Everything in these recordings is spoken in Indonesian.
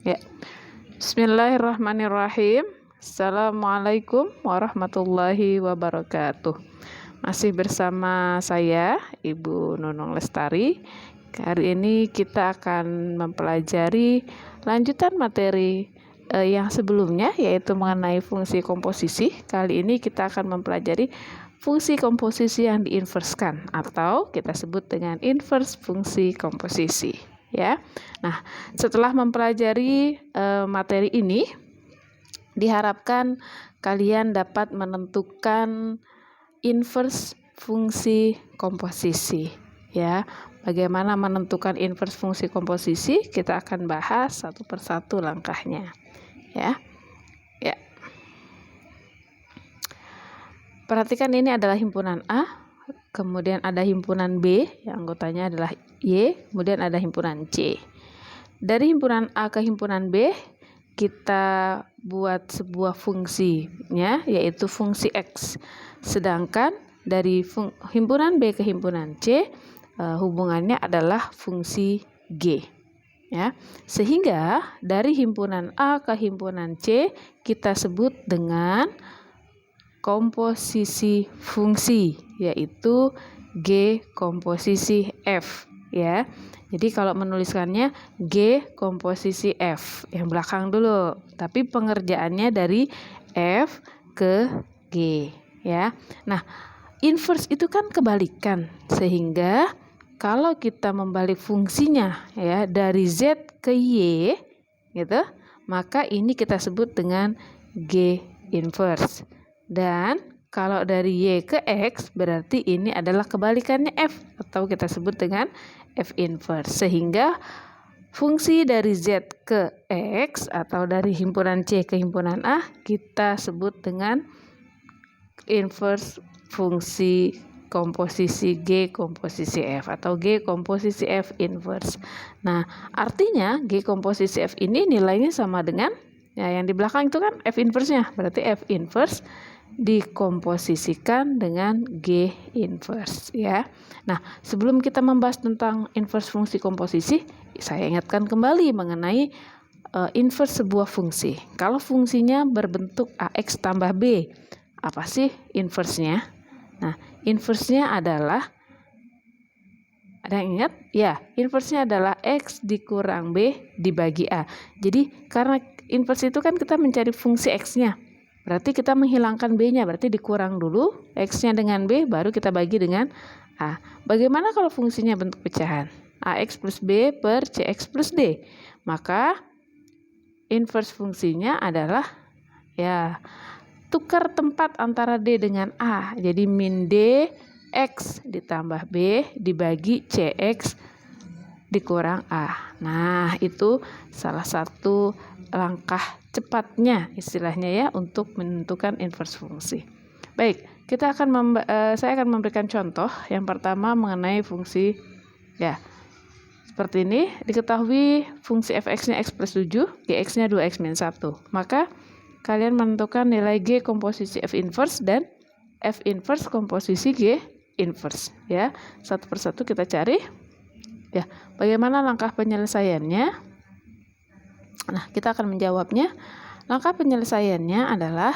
Ya. Bismillahirrahmanirrahim. Assalamualaikum warahmatullahi wabarakatuh. Masih bersama saya, Ibu Nunung Lestari. Hari ini kita akan mempelajari lanjutan materi yang sebelumnya, yaitu mengenai fungsi komposisi. Kali ini kita akan mempelajari fungsi komposisi yang diinverskan, atau kita sebut dengan inverse fungsi komposisi. Ya, nah setelah mempelajari materi ini, diharapkan kalian dapat menentukan inverse fungsi komposisi. Ya, bagaimana menentukan inverse fungsi komposisi? Kita akan bahas satu persatu langkahnya. Ya. Perhatikan, ini adalah himpunan A. Kemudian ada himpunan B yang anggotanya adalah Y, kemudian ada himpunan C. Dari himpunan A ke himpunan B, kita buat sebuah fungsinya, yaitu fungsi X. Sedangkan dari himpunan B ke himpunan C, hubungannya adalah fungsi G. Ya, sehingga dari himpunan A ke himpunan C, kita sebut dengan komposisi fungsi, yaitu G komposisi F, ya. Jadi kalau menuliskannya G komposisi F, yang belakang dulu, tapi pengerjaannya dari F ke G, ya. Nah, inverse itu kan kebalikan, sehingga kalau kita membalik fungsinya, ya, dari Z ke Y, gitu, maka ini kita sebut dengan G inverse. Dan kalau dari Y ke X, berarti ini adalah kebalikannya F, atau kita sebut dengan F inverse. Sehingga fungsi dari Z ke X, atau dari himpunan C ke himpunan A, kita sebut dengan inverse fungsi komposisi G komposisi F, atau G komposisi F inverse. Nah, artinya G komposisi F ini nilainya sama dengan, ya, yang di belakang itu kan F inverse-nya, berarti F inverse dikomposisikan dengan G inverse, ya. Nah, sebelum kita membahas tentang inverse fungsi komposisi, saya ingatkan kembali mengenai inverse sebuah fungsi. Kalau fungsinya berbentuk AX tambah B, apa sih inverse-nya? Nah, inverse-nya adalah, ada yang ingat? Ya, inverse-nya adalah X dikurang B dibagi A. Jadi karena inverse itu kan kita mencari fungsi X-nya, berarti kita menghilangkan B-nya, berarti dikurang dulu X-nya dengan B, baru kita bagi dengan A. Bagaimana kalau fungsinya bentuk pecahan? AX plus B per CX plus D. Maka inverse fungsinya adalah, ya, tukar tempat antara D dengan A. Jadi min D X ditambah B dibagi CX dikurang A. Nah, itu salah satu langkah cepatnya istilahnya, ya, untuk menentukan inverse fungsi. Baik, saya akan memberikan contoh. Yang pertama mengenai fungsi, ya, seperti ini. Diketahui fungsi fx-nya x plus 7, gx-nya 2x min 1. Maka kalian menentukan nilai G komposisi F inverse dan F inverse komposisi G inverse, ya. Satu persatu kita cari. Ya, bagaimana langkah penyelesaiannya? Nah, kita akan menjawabnya. Langkah penyelesaiannya adalah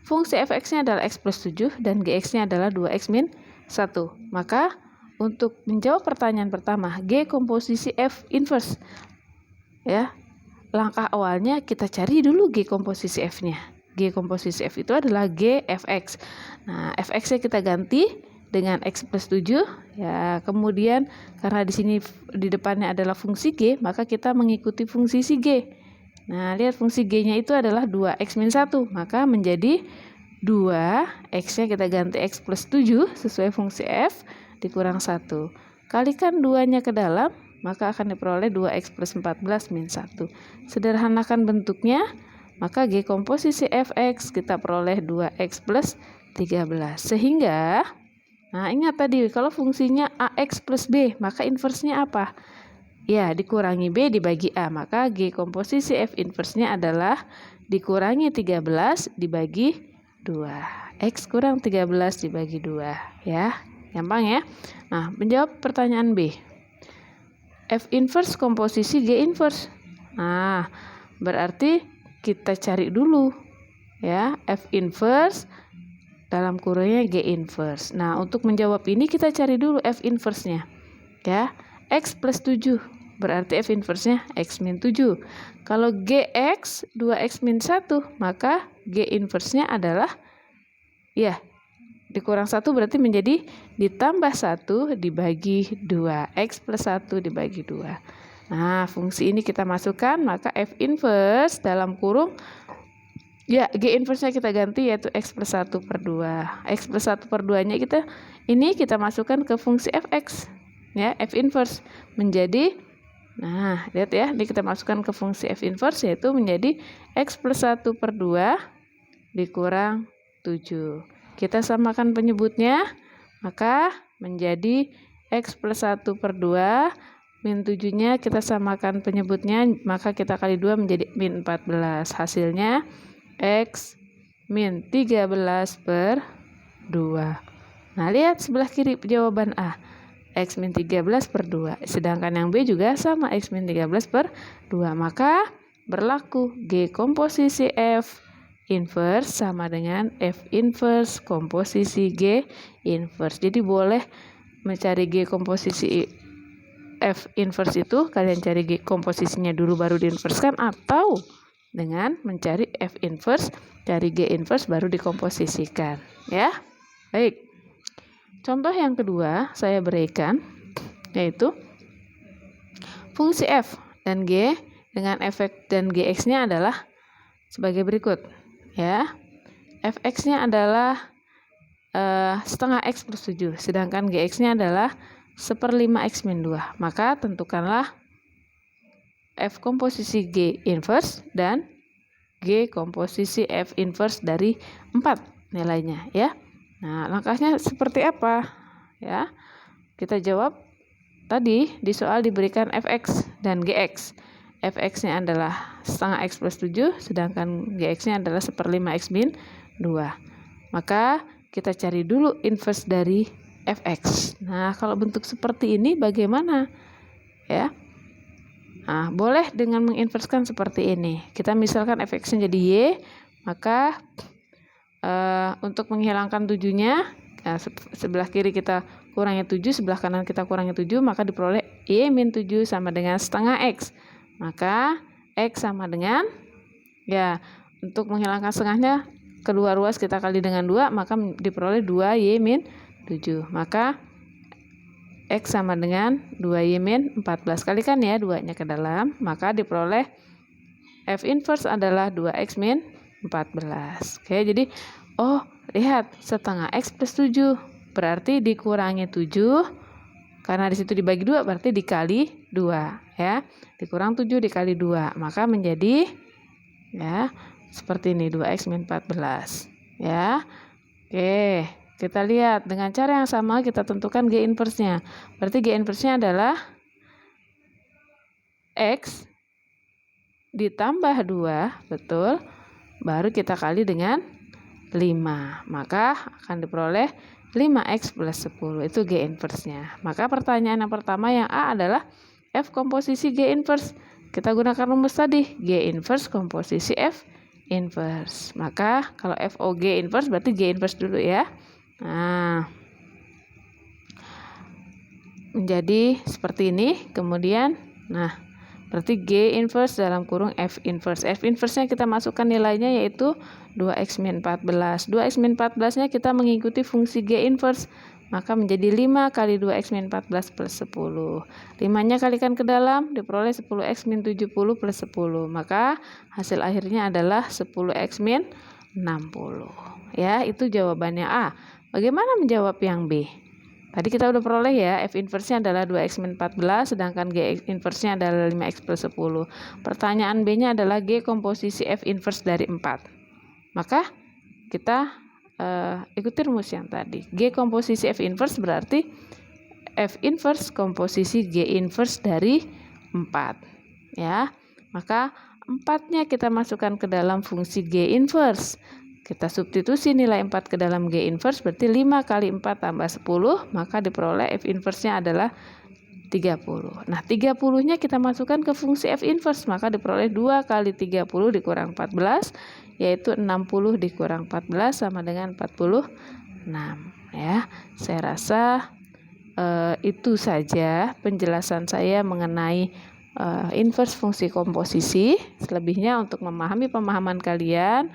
fungsi fx-nya adalah x plus 7 dan gx-nya adalah 2x min 1. Maka untuk menjawab pertanyaan pertama, G komposisi F inverse, ya, langkah awalnya kita cari dulu G komposisi F-nya. G komposisi F itu adalah G fx. Nah, fx-nya kita ganti dengan x plus 7, ya. Kemudian karena di sini di depannya adalah fungsi G, maka kita mengikuti fungsi si G. Nah, lihat fungsi G-nya itu adalah 2x min 1, maka menjadi 2x-nya kita ganti x plus 7 sesuai fungsi F dikurang 1. Kalikan 2-nya ke dalam, maka akan diperoleh 2x plus 14 min 1. Sederhanakan bentuknya, maka G komposisi fx kita peroleh 2x plus 13. Sehingga, nah, ingat tadi kalau fungsinya AX plus B, maka inverse-nya apa? Ya, dikurangi B dibagi A. Maka G komposisi F inverse-nya adalah dikurangi 13 dibagi 2. X kurang 13 dibagi 2, ya. Gampang, ya. Nah, menjawab pertanyaan B. F inverse komposisi G inverse. Nah, berarti kita cari dulu ya F inverse dalam kurungnya G inverse. Nah, untuk menjawab ini kita cari dulu F inverse-nya. Ya, X plus 7. Berarti F inverse-nya X min 7. Kalau GX 2X min 1, maka G inverse-nya adalah ya, dikurang 1 berarti menjadi ditambah 1 dibagi 2. X plus 1 dibagi 2. Nah, fungsi ini kita masukkan, maka F inverse dalam kurung ya, G inverse-nya kita ganti yaitu X plus 1 per 2. X plus 1 per 2-nya kita masukkan ke fungsi Fx. Ya, F inverse menjadi, nah, lihat ya, ini kita masukkan ke fungsi F inverse yaitu menjadi X plus 1 per 2 dikurang 7. Kita samakan penyebutnya, maka menjadi X plus 1 per 2 min 7-nya kita samakan penyebutnya, maka kita kali 2 menjadi min 14. Hasilnya X min 13 per 2. Nah, lihat sebelah kiri jawaban A. X min 13 per 2. Sedangkan yang B juga sama, X min 13 per 2. Maka berlaku G komposisi F inverse sama dengan F inverse komposisi G inverse. Jadi boleh mencari G komposisi F inverse itu, kalian cari G komposisinya dulu baru diinverskan, atau dengan mencari F inverse, cari G inverse baru dikomposisikan. Ya, baik. Contoh yang kedua saya berikan yaitu fungsi F dan G dengan efek dan Gx-nya adalah sebagai berikut. Ya, Fx-nya adalah setengah X plus 7, sedangkan Gx-nya adalah 1/5 X min 2. Maka tentukanlah F komposisi G inverse dan G komposisi F inverse dari 4 nilainya ya. Nah, langkahnya seperti apa? Ya, kita jawab tadi di soal diberikan Fx dan Gx. Fx-nya adalah setengah X plus 7, sedangkan Gx-nya adalah 1/5 X min 2. Maka kita cari dulu inverse dari Fx. Nah, kalau bentuk seperti ini bagaimana? Ya. Nah, boleh dengan menginverskan seperti ini. Kita misalkan Fx-nya jadi Y, maka untuk menghilangkan 7-nya, sebelah kiri kita kurangi 7, sebelah kanan kita kurangi 7, maka diperoleh Y min 7 sama dengan setengah X. Maka X sama dengan, ya, untuk menghilangkan setengahnya, kedua ruas kita kali dengan 2, maka diperoleh 2Y min 7. Maka X sama dengan 2Y min 14. Kalikan ya 2-nya ke dalam, maka diperoleh F inverse adalah 2X min 14. Oke, jadi lihat setengah X plus 7 berarti dikurangi 7, karena di situ dibagi 2 berarti dikali 2 ya. Dikurang 7 dikali 2, maka menjadi ya seperti ini 2X min 14 ya. Oke, kita lihat dengan cara yang sama kita tentukan G inverse-nya. Berarti G inverse-nya adalah X ditambah 2, betul. Baru kita kali dengan 5. Maka akan diperoleh 5X plus 10. Itu G inverse-nya. Maka pertanyaan yang pertama yang A adalah F komposisi G inverse. Kita gunakan rumus tadi, G inverse komposisi F inverse. Maka kalau FOG inverse berarti G inverse dulu ya. Nah, menjadi seperti ini. Kemudian, nah, berarti G inverse dalam kurung F inverse. F inverse-nya kita masukkan nilainya yaitu 2X min 14. 2X min 14-nya kita mengikuti fungsi G inverse. Maka menjadi 5 kali 2X min 14 plus 10. 5-nya kalikan ke dalam, diperoleh 10X min 70 plus 10. Maka hasil akhirnya adalah 10X min 60. Ya, itu jawabannya A. Bagaimana menjawab yang B? Tadi kita udah peroleh ya, F inverse-nya adalah 2X min 14, sedangkan G inverse-nya adalah 5X plus 10. Pertanyaan B-nya adalah G komposisi F inverse dari 4. Maka kita ikuti rumus yang tadi. G komposisi F inverse berarti F inverse komposisi G inverse dari 4. Ya, maka 4-nya kita masukkan ke dalam fungsi G inverse. Kita substitusi nilai 4 ke dalam G inverse berarti 5 kali 4 tambah 10, maka diperoleh F inverse-nya adalah 30. Nah, 30-nya kita masukkan ke fungsi F inverse, maka diperoleh 2 kali 30 dikurang 14, yaitu 60 dikurang 14 sama dengan 46. Ya, saya rasa itu saja penjelasan saya mengenai inverse fungsi komposisi. Selebihnya untuk memahami pemahaman kalian,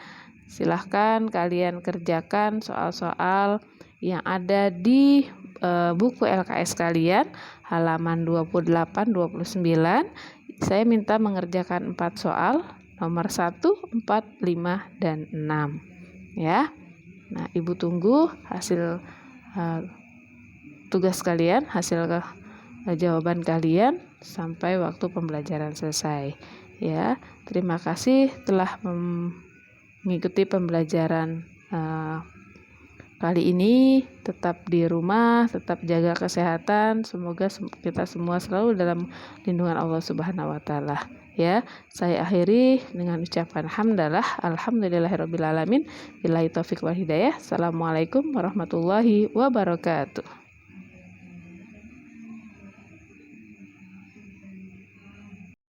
silahkan kalian kerjakan soal-soal yang ada di buku LKS kalian halaman 28-29. Saya minta mengerjakan 4 soal, nomor 1, 4, 5, dan 6. Ya. Nah, Ibu tunggu hasil tugas kalian, hasil jawaban kalian sampai waktu pembelajaran selesai. Ya, terima kasih telah mengikuti pembelajaran kali ini. Tetap di rumah, tetap jaga kesehatan. Semoga kita semua selalu dalam lindungan Allah Subhanahu wa taala. Ya, saya akhiri dengan ucapan hamdalah, alhamdulillahirabbil alamin, billahi taufik wal hidayah. Assalamualaikum warahmatullahi wabarakatuh.